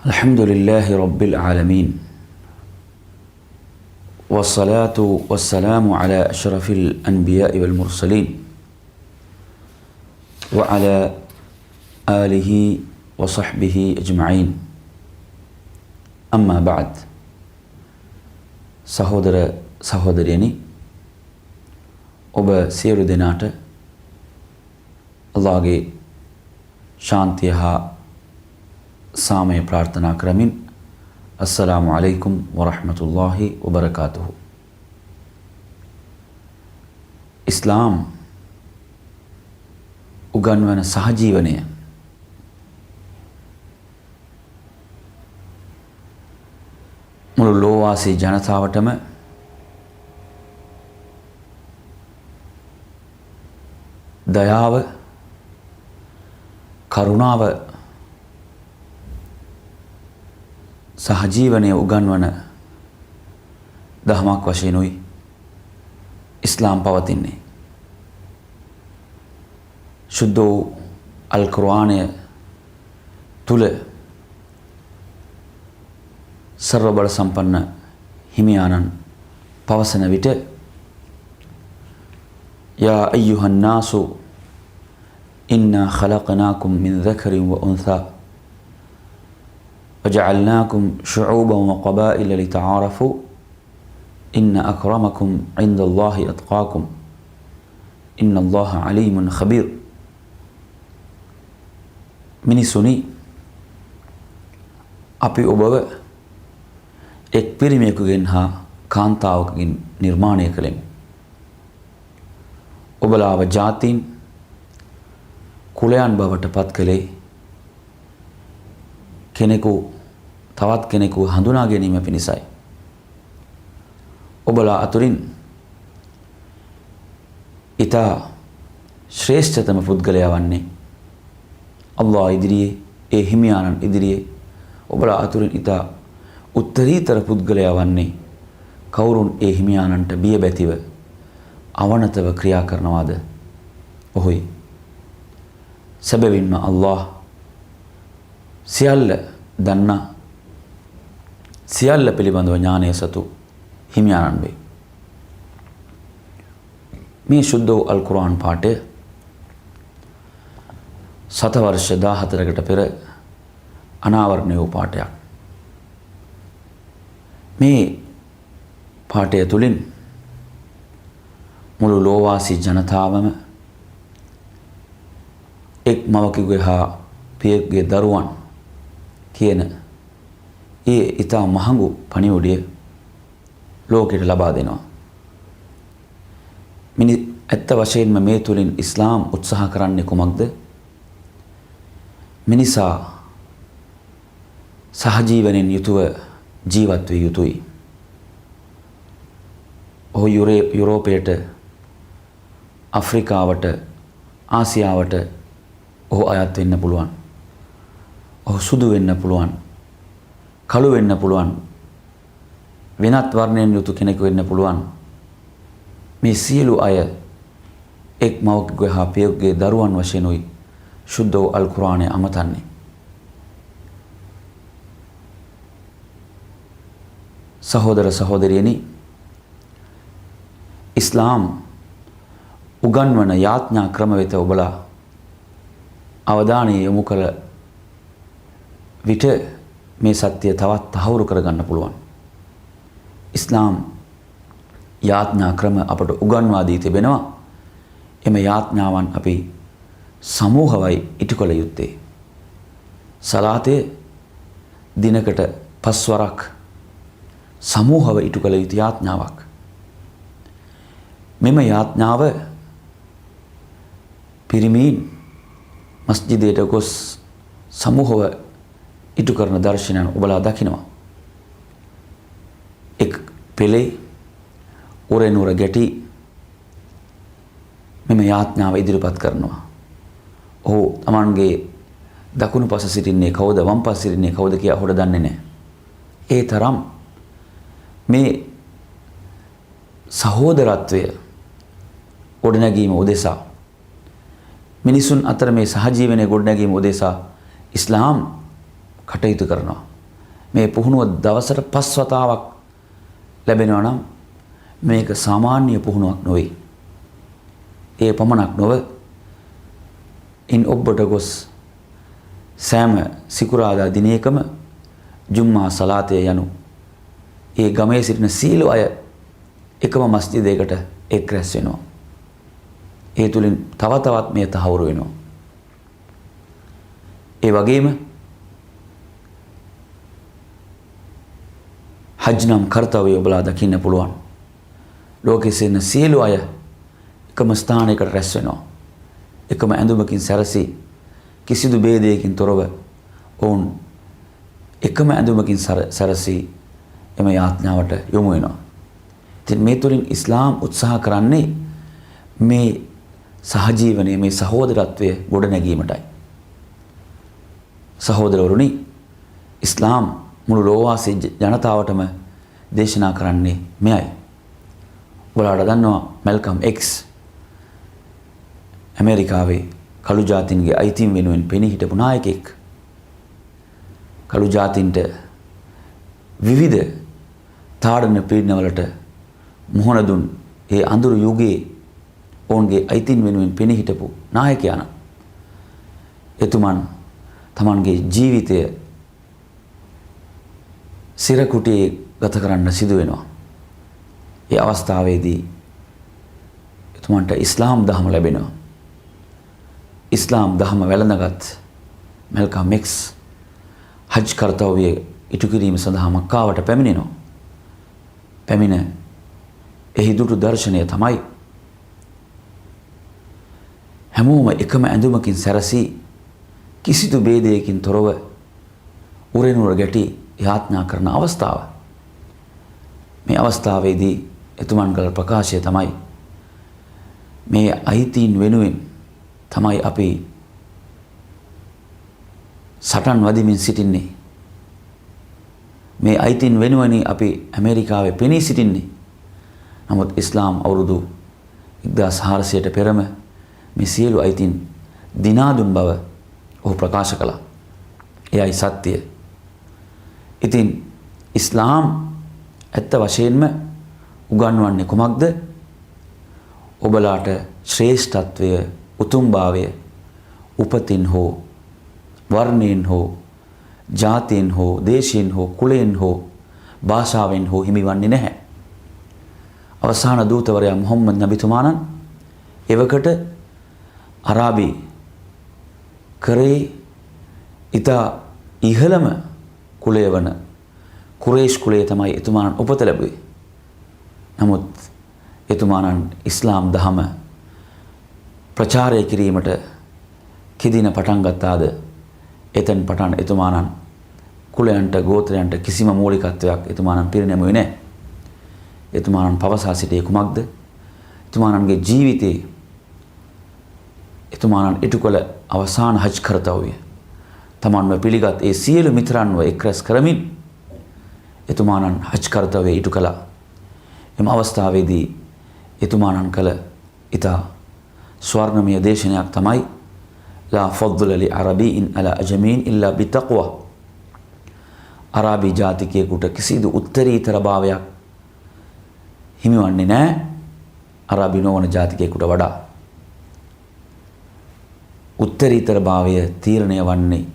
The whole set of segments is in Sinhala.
الحمد لله رب العالمين والصلاة والسلام على أشرف الأنبياء والمرسلين وعلى آله وصحبه أجمعين أما بعد සහෝදර සහෝදරියනි ඔබ සියලු දෙනාට අල්ලාහගේ ශාන්තිය හා සාමය ප්‍රාර්ථනා කරමින් අස්සලාමු අලයිකුම් වරහ්මතුල්ලාහි වබරකාතුහු. ඉස්ලාම් උගන්වන සහජීවනය මුළු ලෝවාසී ජනතාවටම දයාව කරුණාව සහජීවනය උගන්වන දහමක් වශයෙන්ුයි ඉස්ලාම් පවතින්නේ. ශුද්ධ වූ අල් කුර්ආනය තුල සර්ව බල සම්පන්න හිමියාණන් පවසන විට යා අයියුහන් නාසු ඉන්නා ඛලක්නාකුම් මින් දකරින් ව උන්සා وجعلناكم شعوبا وقبائل لتعارفوا إن أكرمكم عند الله أتقاكم إن الله عليم خبير. මිනිසුනි, අපි ඔබව එක් පිරිමියෙකුගෙන් හා කාන්තාවකගෙන් නිර්මාණය කළෙමු. ඔබලාව ජාතීන් කුලයන් බවට පත් කළේ කෙනෙකු තවත් කෙනෙකු හඳුනා ගැනීම පිණිසයි. ඔබලා අතුරින් ඊතා ශ්‍රේෂ්ඨතම පුද්ගලයා වන්නේ අල්ලාහ් ඉදිරියේ, ඒ හිමියාණන් ඉදිරියේ ඔබලා අතුරින් ඊතා උත්තරීතර පුද්ගලයා වන්නේ කවුරුන් ඒ හිමියාණන්ට බිය බැතිව අවනතව ක්‍රියා කරනවාද? ඔහුයි. සැබවින්ම අල්ලාහ් සියල්ල දන්නා, සියල්ල පිළිබඳව ඥානය සතු හිමියාණන් වේ. මේ ශුද්ධ වූ අල් කුර්ආන් පාඨය සතවර්ෂ 14කට පෙර අනාවරණය වූ පාඨයක්. මේ පාඨය තුළින් මුළු ලෝවාසී ජනතාවම එක් මවකෙකුගේ හා පියෙකුගේ දරුවන් කියන ඒ ඊතා මහඟු පණිවුඩය ලෝකෙට ලබා දෙනවා. ඇත්ත වශයෙන්ම මේ තුලින් ඉස්ලාම් උත්සාහ කරන්නේ කුමක්ද? මිනිසා සහජීවනයෙන් යුතුව ජීවත් විය යුතුයි. ඔහු යුරෝපයට, ආෆ්‍රිකාවට, ආසියාවට ඔහු අයත් වෙන්න පුළුවන්. ඔහු සුදු වෙන්න පුළුවන්, කළු වෙන්න පුළුවන්, වෙනත් වර්ණයෙන් යුතු කෙනෙකු වෙන්න පුළුවන්. මේ සියලු අය එක් මවකෙකුගේ හා පියෙකුගේ දරුවන් වශයෙන්ුයි ශුද්ධ වූ අල් කුර්ආනය අමතන්නේ. සහෝදර සහෝදරියනි, ඉස්ලාම් උගන්වන යාඥා ක්‍රම වෙත ඔබලා අවධානය යොමු කළ විට මේ සත්‍යය තවත් තහවුරු කරගන්න පුළුවන්. ඉස්ලාම් යාඥා ක්‍රම අපට උගන්වා දී තිබෙනවා. එම යාඥාවන් අපි සමූහවයි ඉටු කළ යුත්තේ. සලාතය දිනකට 5 වරක් සමූහව ඉටු කළ යුතු යාඥාවක්. මෙම යාඥාව පිරිමීන් මස්ජිදයට ගොස් සමූහව ඉටු කරන දර්ශනයන් ඔබලා දකිනවා. එක් පෙළේ උරෙනුර ගැටි මෙම යාඥාව ඉදිරිපත් කරනවා. ඔහු තමන්ගේ දකුණු පස සිටින්නේ කවුද, වම් පස සිටින්නේ කවුද කියලා ඔහුට දන්නේ නැහැ. ඒ තරම් මේ සහෝදරත්වය ගොඩනැගීම උදෙසා, මිනිසුන් අතර මේ සහජීවනය ගොඩනැගීම උදෙසා ඉස්ලාම් කටයුතු කරනවා. මේ පුහුණුව දවසට 5 වතාවක් ලැබෙනවා නම් මේක සාමාන්‍ය පුහුණුවක් නොවේ. ඒ පමණක් නොව ඉන් ඔබට ගොස් සෑම සිකුරාදා දිනයකම ජුම්මා සලාතය යනු ඒ ගමේ සිටින සීල අය එකම මස්ජිදයකට එක් රැස් වෙනවා. ඒ තුලින් තව තවත් මේ තහවුරු වෙනවා. ඒ වගේම හජ් නම් කර්තව්‍ය ඔබලා දකින්න පුළුවන්. ලෝකයේ සිටින සියලු අය එකම ස්ථානයකට රැස් වෙනවා. එකම ඇඳුමකින් සැරසී කිසිදු ભેදයකින් තොරව ඔවුන් එකම ඇඳුමකින් සැරසී එම යාඥාවට යොමු වෙනවා. ඉතින් මේ තුලින් ඉස්ලාම් උත්සාහ කරන්නේ මේ සහජීවනයේ මේ සහෝදරත්වය ගොඩනැගීමටයි. සහෝදරවරුනි, ඉස්ලාම් මුළු ලෝවාසී ජනතාවටම දේශනා කරන්නේ මෙයයි. ඔයාලට දන්නවා මැල්කම් එක්ස් ඇමරිකාවේ කළු ජාතින්ගේ අයිතීන් වෙනුවෙන් පෙනී හිටපු නායකයෙක්. කළු ජාතින්ට විවිධ තාඩන පීඩනවලට මුහුණ දුන් ඒ අඳුරු යුගයේ ඔවුන්ගේ අයිතීන් වෙනුවෙන් පෙනී හිටපු නායකයාණන්. එතුමන් තමන්ගේ ජීවිතය සිරකුටියේ ගත කරන්න සිදු වෙනවා. ඒ අවස්ථාවේදී එතුමන්ට ඉස්ලාම් දහම ලැබෙනවා. ඉස්ලාම් දහම වැළඳගත් මැල්කම් එක්ස් හජ් කර්තව්‍ය ඉටු කිරීම සඳහා මක්කාවට පැමිණෙනවා. පැමිණ එහි දුටු දර්ශනය තමයි හැමෝම එකම ඇඳුමකින් සැරසී කිසිදු ભેදයකින් තොරව උරෙනුර ගැටි යාඥා කරන අවස්ථාව. මේ අවස්ථාවේදී එතුමන් කළ ප්‍රකාශය තමයි මේ අයිතීන් වෙනුවෙන් තමයි අපි සටන් වදිමින් සිටින්නේ. මේ අයිතීන් වෙනුවෙන් අපි ඇමරිකාවේ පෙනී සිටින්නේ. නමුත් ඉස්ලාම් අවුරුදු 1400ට පෙරම මේ සියලු අයිතීන් දිනා දුන් බව ඔහු ප්‍රකාශ කළා. එයයි සත්‍යය. ඉතින් ඉස්ලාම් ඇත්ත වශයෙන්ම උගන්වන්නේ කුමක්ද? ඔබලාට ශ්‍රේෂ්ඨත්වය, උතුම්භාවය උපතින් හෝ වර්ණයෙන් හෝ ජාතියෙන් හෝ දේශයෙන් හෝ කුලයෙන් හෝ භාෂාවෙන් හෝ හිමිවන්නේ නැහැ. අවසාන දූතවරයා මුහම්මද් නබිතුමාණන් එවකට අරාබි කරේ ඉතා ඉහළම කුලය වන කුරේෂ් කුලය තමයි එතුමාණන් උපත ලැබුවේ. නමුත් එතුමාණන් ඉස්ලාම් දහම ප්‍රචාරය කිරීමට කිදින පටන් ගත්තාද එතෙන් පටන් එතුමාණන් කුලයන්ට ගෝත්‍රයන්ට කිසිම මූලිකත්වයක් එතුමාණන් පිරිනැමුවේ නැහැ. එතුමාණන් පවසා සිටියේ කුමක්ද? එතුමාණන්ගේ ජීවිතේ එතුමාණන් ඉටු කළ අවසාන හජ් කර්තව්‍ය තමන්ව පිළිගත් ඒ සියලු මිත්‍රන්ව එක්රැස් කරමින් එතුමාණන් හජ් කර්තව්‍ය ඉටු කළා. එම අවස්ථාවේදී එතුමාණන් කළ ඉතා ස්වර්ණමය දේශනයක් තමයි ලා ෆද්ල ලි අරබීන් අලා අජමීන් ඉල්ලා බිතක්වා. අරාබි ජාතිකයෙකුට කිසිදු උත්තරීතර භාවයක් හිමිවන්නේ නැහැ අරාබි නොවන ජාතිකයෙකුට වඩා. උත්තරීතර භාවය තීරණය වන්නේ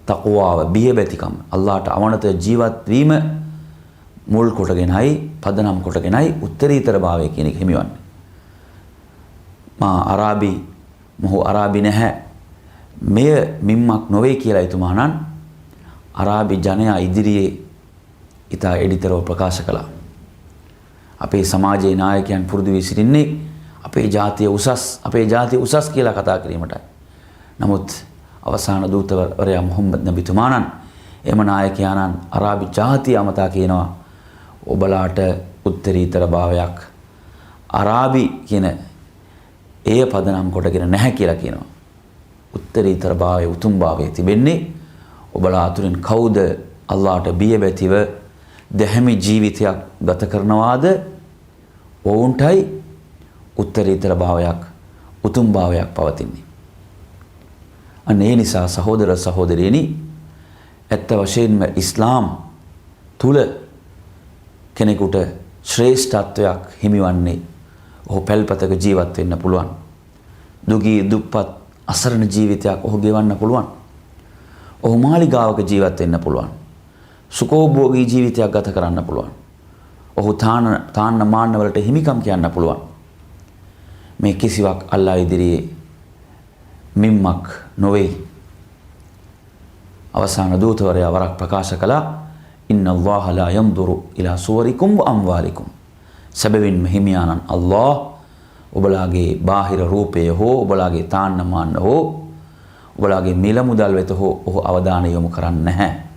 තක්වාව, බියබැතිකම, අල්ලාහට අවනත ජීවත් වීම මුල් කොටගෙනයි, පදනම් කොටගෙනයි උත්තරීතර භාවය කියන එක හිමිවන්නේ. මා අරාබි, මොහු අරාබි නැහැ, මෙය මිම්මක් නොවේ කියලා එතුමාණන් අරාබි ජනයා ඉදිරියේ ඉතා එඩිතරව ප්‍රකාශ කළා. අපේ සමාජයේ නායකයන් පුරුදු වී සිටින්නේ අපේ ජාතිය උසස් කියලා කතා කිරීමටයි. නමුත් අවසාන දූතවරයා මුහම්මද් නබිතුමාණන් එම නායකයාණන් අරාබි ජාතිය අමතා කියනවා ඔබලාට උත්තරීතර භාවයක් අරාබි කියන එය පදනම් කොටගෙන නැහැ කියලා කියනවා. උත්තරීතර භාවයේ උතුම් භාවයේ තිබෙන්නේ ඔබලා අතුරින් කවුද අල්ලාහට බියබැතිව දැහැමි ජීවිතයක් ගත කරනවාද ඔවුන්ටයි උත්තරීතර භාවයක් උතුම් භාවයක් පවතින්නේ. අන්න ඒ නිසා සහෝදර සහෝදරියනි, ඇත්ත වශයෙන්ම ඉස්ලාම් තුල කෙනෙකුට ශ්‍රේෂ්ඨත්වයක් හිමිවන්නේ ඔහු පැල්පතක ජීවත් වෙන්න පුළුවන්. දුගී දුප්පත් අසරණ ජීවිතයක් ඔහු ගෙවන්න පුළුවන්. ඔහු මාලිගාවක ජීවත් වෙන්න පුළුවන්. සුඛෝභෝගී ජීවිතයක් ගත කරන්න පුළුවන්. ඔහු තාන්න මාන්න වලට හිමිකම් කියන්න පුළුවන්. මේ කිසිවක් අල්ලා ඉදිරියේ මිම්මක් නොවේ. අවසාන දූතවරයා වරක් ප්‍රකාශ කළා ඉන්න අල්ලාහ ලා යන්දුරු ඉලා සුවරිකුම් ව අම්වාලිකුම්. සැබවින්ම හිමියාණන් අල්ලාහ් ඔබලාගේ බාහිර රූපය හෝ ඔබලාගේ තාන්න මාන්න හෝ ඔබලාගේ මිල මුදල් වෙත හෝ ඔහු අවධානය යොමු කරන්නේ නැහැ.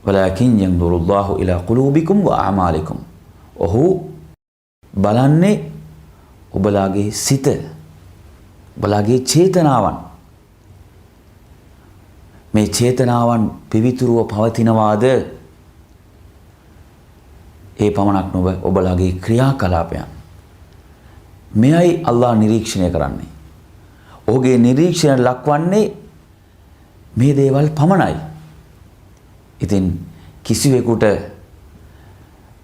වලාකින් යන්දුරු අල්ලාහ් ඉලා කුලූබිකුම් ව අමාලිකුම්. ඔහු බලන්නේ ඔබලාගේ සිත, ඔබලාගේ චේතනාවන්. මේ චේතනාවන් පිවිතුරුව පවතිනවාද? ඒ පමණක් නොව ඔබලාගේ ක්‍රියාකලාපයන්. මෙයයි අල්ලාහ් නිරීක්ෂණය කරන්නේ. ඔහුගේ නිරීක්ෂණයට ලක්වන්නේ මේ දේවල් පමණයි. ඉතින් කිසිවෙකුට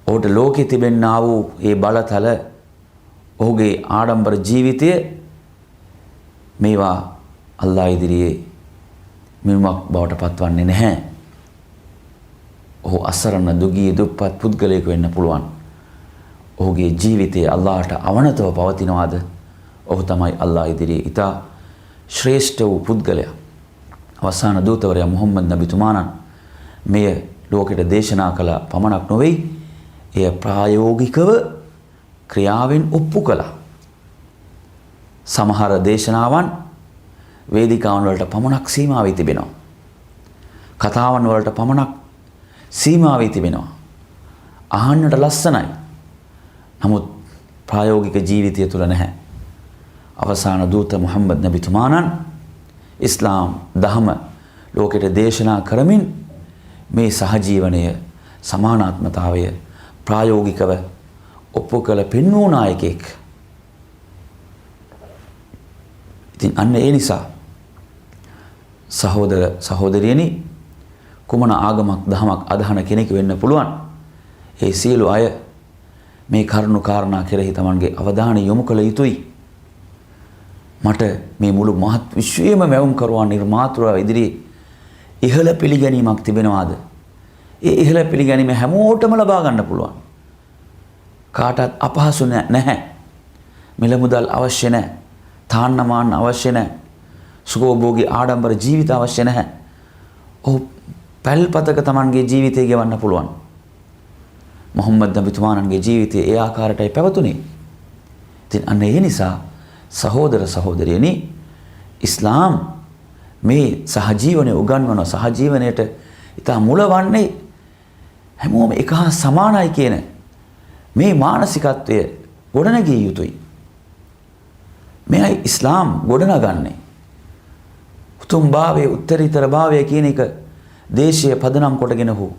ඔහුට ලෝකේ තිබෙන්නා වූ ඒ බලතල ඔහුගේ ආඩම්බර ජීවිතය මේවා අල්ලාහ් ඉදිරියේ මිනුමක් බවට පත්වන්නේ නැහැ. ඔහු අසරණ දුගී දුප්පත් පුද්ගලයෙකු වෙන්න පුළුවන්. ඔහුගේ ජීවිතය අල්ලාහට අවනතව පවතිනවාද? ඔහු තමයි අල්ලාහ් ඉදිරියේ ඊට ශ්‍රේෂ්ඨ වූ පුද්ගලයා. අවසාන දූතවරයා මුහම්මද් නබිතුමාණන් මෙය ලෝකෙට දේශනා කළ පමණක් නොවේ, එය ප්‍රායෝගිකව ක්‍රියාවෙන් ඔප්පු කළා. සමහර දේශනාවන් වේදිකාවන් වලට පමණක් සීමා වී තිබෙනවා. කතාවන් වලට පමණක් සීමා වී තිබෙනවා. අහන්නට ලස්සනයි. නමුත් ප්‍රායෝගික ජීවිතය තුල නැහැ. අවසාන දූත මුහම්මද් නබිතුමාණන් ඉස්ලාම් දහම ලෝකෙට දේශනා කරමින් මේ සහජීවනය, සමානාත්මතාවය ප්‍රායෝගිකව ඔප්පු කළ පෙන්වූ නායකයෙක්. ඉතින් අන්න ඒ නිසා සහෝදර සහෝදරියනි, කුමන ආගමක් දහමක් අදහන කෙනෙක් වෙන්න පුළුවන්. ඒ සියලු අය මේ කරුණු කාරණා කෙරෙහි තමන්ගේ අවධානය යොමු කළ යුතුයි. මට මේ මුළු මහත් විශ්වයේම මැවුම් කරුවා නිර්මාතෘව ඉදිරියේ ඉහළ පිළිගැනීමක් තිබෙනවාද? ඒ ඉහළ පිළිගැනීම හැමෝටම ලබා ගන්න පුළුවන්. කාටත් අපහසු නැහැ. මිල මුදල් අවශ්‍ය නැහැ. තාන්න මාන්න අවශ්‍ය නැහැ. සුඛෝභෝගී ආඩම්බර ජීවිත අවශ්‍ය නැහැ. ඔහු පැල්පතක තමන්ගේ ජීවිතය ගෙවන්න පුළුවන්. මුහම්මද් නබිතුමාණන්ගේ ජීවිතය ඒ ආකාරයටයි පැවතුනේ. ඉතින් අන්න ඒ නිසා සහෝදර සහෝදරියනි, ඉස්ලාම් මේ සහජීවනය උගන්වන සහජීවනයේට ඉතා මුල වන්නේ හැමෝම එක හා සමානයි කියන මේ මානසිකත්වය ගොඩනගිය යුතුයි. මෙයයි ඉස්ලාම් ගොඩනගන්නේ. උතුම් භාවය, උත්තරීතර භාවය කියන එක දේශය පදනම් කොටගෙන හෝ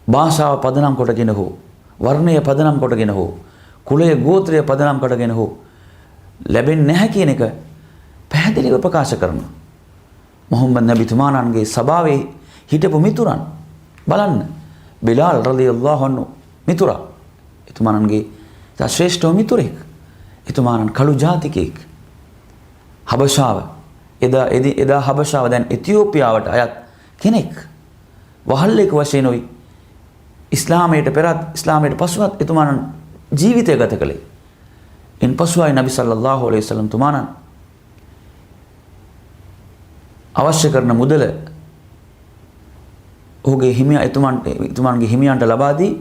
භාෂාව පදනම් කොටගෙන හෝ වර්ණය පදනම් කොටගෙන හෝ කුලය ගෝත්‍රය පදනම් කොටගෙන හෝ ලැබෙන්නේ නැහැ කියන එක පැහැදිලිව ප්‍රකාශ කරනවා. මුහම්මද් නබිතුමාණන්ගේ සභාවේ හිටපු මිතුරන් බලන්න. බිලාල් රලියල්ලාහු අන්හු මිතුරා. එතුමාණන්ගේ ශ්‍රේෂ්ඨ මිතුරෙක්. එතුමාණන් කළු ජාතිකයෙක්. හබෂාව එදා හබෂාව දැන් එතියෝපියාවට අයත් කෙනෙක්. වහල්ලෙක් වශයෙන් උයි ඉස්ලාමයට පෙරත් ඉස්ලාමයට පසුවත් එතුමාණන් ජීවිතය ගත කළේ. ඉන් පසුවයි නබි සල්ලල්ලාහු අලයිහි වසල්ලම් තුමාණන් අවශ්‍ය කරන මුදල ඔහුගේ එතුමාන්ගේ හිමියන්ට ලබා දී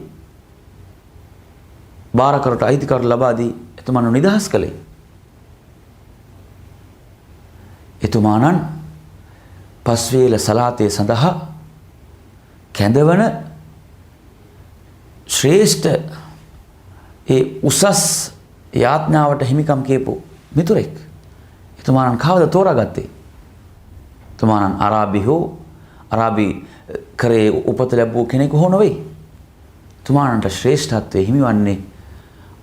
බාරකරට අයිතිකර ලබා දී එතුමාණන් නිදහස් කළේ. එතුමාණන් පස්වේල සලාතය සඳහා කැඳවන ශ්‍රේෂ්ඨ ඒ උසස් යාඥාවට හිමිකම් කියපු මිතුරෙක්. එතුමාණන් කවද තෝරාගත්තේ? එතුමාණන් අරාබි කරේ උපත ලැබූ කෙනෙකු හෝ නොවේ. එතුමාණන්ට ශ්‍රේෂ්ඨත්වයේ හිමිවන්නේ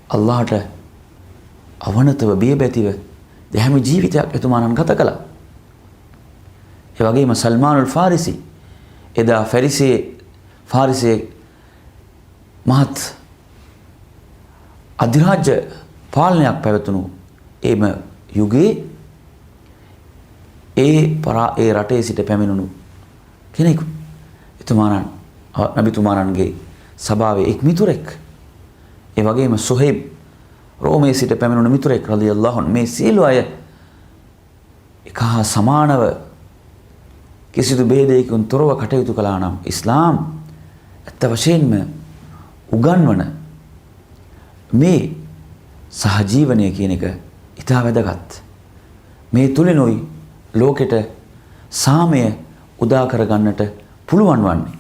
අල්ලාහට අවනතව බියබැතිව දැහැමි ජීවිතයක් එතුමාණන් ගත කළා. ඒ වගේම සල්මානුල් ෆාරිසි එදා ෆාරිසියේ මහත් අධිරාජ්‍ය පාලනයක් පැවතුණු එම යුගයේ ඒ රටේ සිට පැමිණුණු කෙනෙකු නබිතුමාණන්ගේ සභාවේ එක් මිතුරෙක්. ඒ වගේම සුහේබ් රෝමයේ සිට පැමිණුණු මිතුරෙක් රලියල්ලාහු අන්හු මේ සියලු අය එක හා සමානව කිසිදු ભેදයකින් තොරව කටයුතු කළා නම් ඉස්ලාම් ඇත්ත වශයෙන්ම උගන්වන මේ සහජීවනය කියන එක ඉතා වැදගත්. මේ තුලිනුයි ලෝකෙට සාමය උදා කරගන්නට පුළුවන් වන්නේ.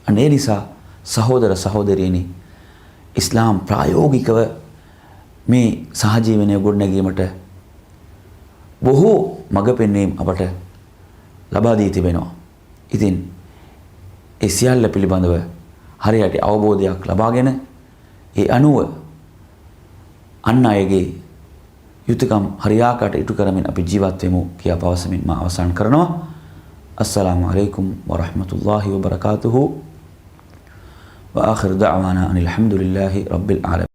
අන්න ඒ නිසා සහෝදර සහෝදරියනි ඉස්ලාම් ප්‍රායෝගිකව මේ සහජීවනය ගොඩනැගීමට බොහෝ මඟ පෙන්වීම් අපට ලබා දී තිබෙනවා. ඉතින් ඒ සියල්ල පිළිබඳව හරියට අවබෝධයක් ලබාගෙන ඒ අනුව අන් අයගේ යුතුයකම් හරියාකාරට ඉටු කරමින් අපි ජීවත් වෙමු කියා පවසමින් මා අවසන් කරනවා. අස්සලාමු අලයිකුම් වරහ්මතුල්ලාහි වබරකාතුහු. وآخر دعوانا أن الحمد لله رب العالمين.